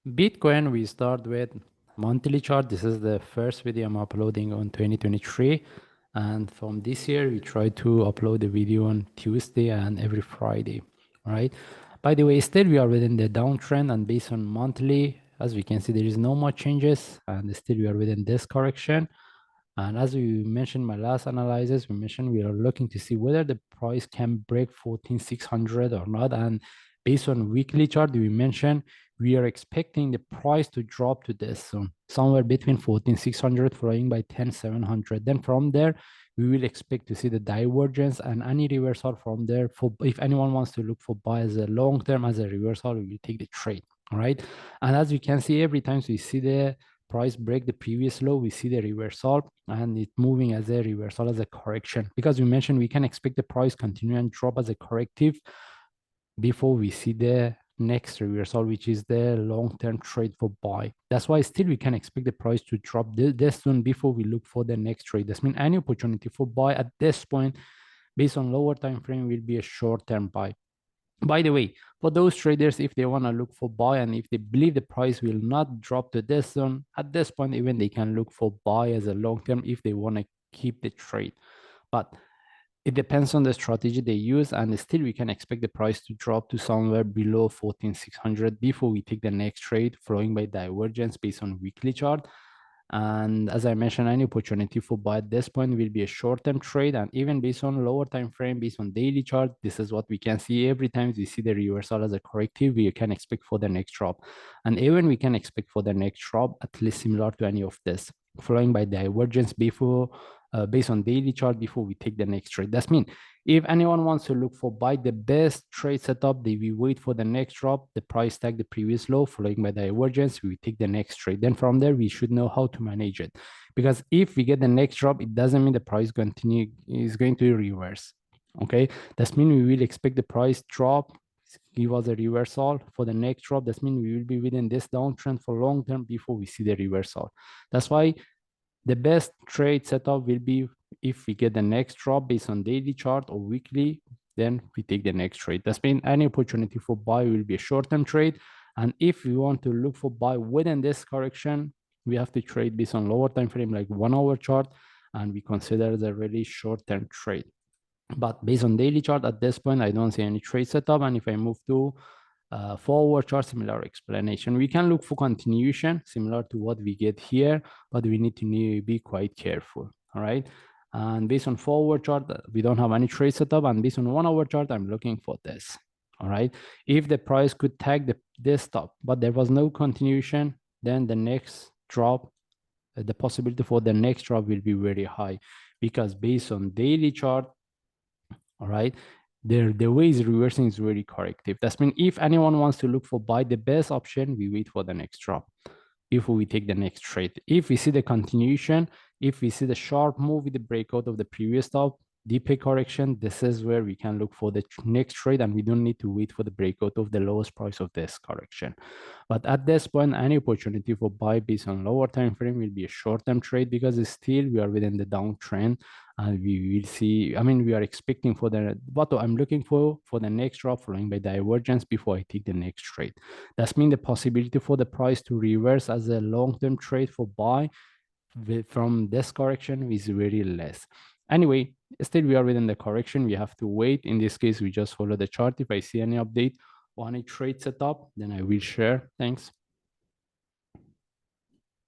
Bitcoin, we start with monthly chart. This is the first video I'm uploading on 2023. And from this year, we try to upload the video on Tuesday and every Friday. All right. By the way, still we are within the downtrend, and based on monthly, as we can see, there is no more changes, and still we are within this correction. And as we mentioned my last analysis, we mentioned we are looking to see whether the price can break 14,600 or not. And based on weekly chart, we mentioned we are expecting the price to drop to this zone, somewhere between 14,600 following by 10,700. Then from there, we will expect to see the divergence and any reversal from there. For if anyone wants to look for buy as a long term as a reversal, we will take the trade. All right. And as you can see, every time we see the price break the previous low, we see the reversal and it moving as a reversal, as a correction, because we mentioned we can expect the price continue and drop as a corrective before we see the next reversal, which is the long-term trade for buy. That's why still we can expect the price to drop this soon before we look for the next trade. That means any opportunity for buy at this point based on lower time frame will be a short-term buy. By the way, for those traders, if they want to look for buy and if they believe the price will not drop to this zone, at this point, even they can look for buy as a long term if they want to keep the trade. But it depends on the strategy they use, and still we can expect the price to drop to somewhere below 14,600 before we take the next trade, following by divergence based on weekly chart. And as I mentioned, any opportunity for buy at this point will be a short-term trade. And even based on lower time frame, based on daily chart, this is what we can see. Every time we see the reversal as a corrective, we can expect for the next drop. And even we can expect for the next drop, at least similar to any of this, following by divergence before, based on daily chart before we take the next trade. That's mean if anyone wants to look for buy the best trade setup, they will wait for the next drop, the price tag the previous low, following by divergence, we take the next trade. Then from there, we should know how to manage it. Because if we get the next drop, it doesn't mean the price is going to reverse. Okay, that means we will expect the price drop, give us a reversal for the next drop. That means we will be within this downtrend for long term before we see the reversal. That's why the best trade setup will be if we get the next drop based on daily chart or weekly, then we take the next trade. That's mean any opportunity for buy will be a short-term trade. And if we want to look for buy within this correction, we have to trade based on lower time frame, like 1 hour chart, and we consider the really short-term trade. But based on daily chart at this point, I don't see any trade setup. And if I move to forward chart, similar explanation. We can look for continuation similar to what we get here, but we need to be quite careful. All right. And based on forward chart, we don't have any trade setup. And based on 1 hour chart, I'm looking for this. All right. If the price could tag this top, but there was no continuation, then the next drop, the possibility for the next drop will be very high, because based on daily chart, all right, the way is reversing is very corrective. That means if anyone wants to look for buy the best option, we wait for the next drop before we take the next trade. If we see the continuation, if we see the sharp move with the breakout of the previous top, deep correction, this is where we can look for the next trade, and we don't need to wait for the breakout of the lowest price of this correction. But at this point, any opportunity for buy based on lower time frame will be a short-term trade, because still we are within the downtrend, and we will see, I mean, we are expecting for what I'm looking for the next drop following by divergence before I take the next trade. That's mean the possibility for the price to reverse as a long-term trade for buy from this correction is very less. Anyway, still we are within the correction. We have to wait. In this case, we just follow the chart. If I see any update or any trade setup, then I will share. Thanks.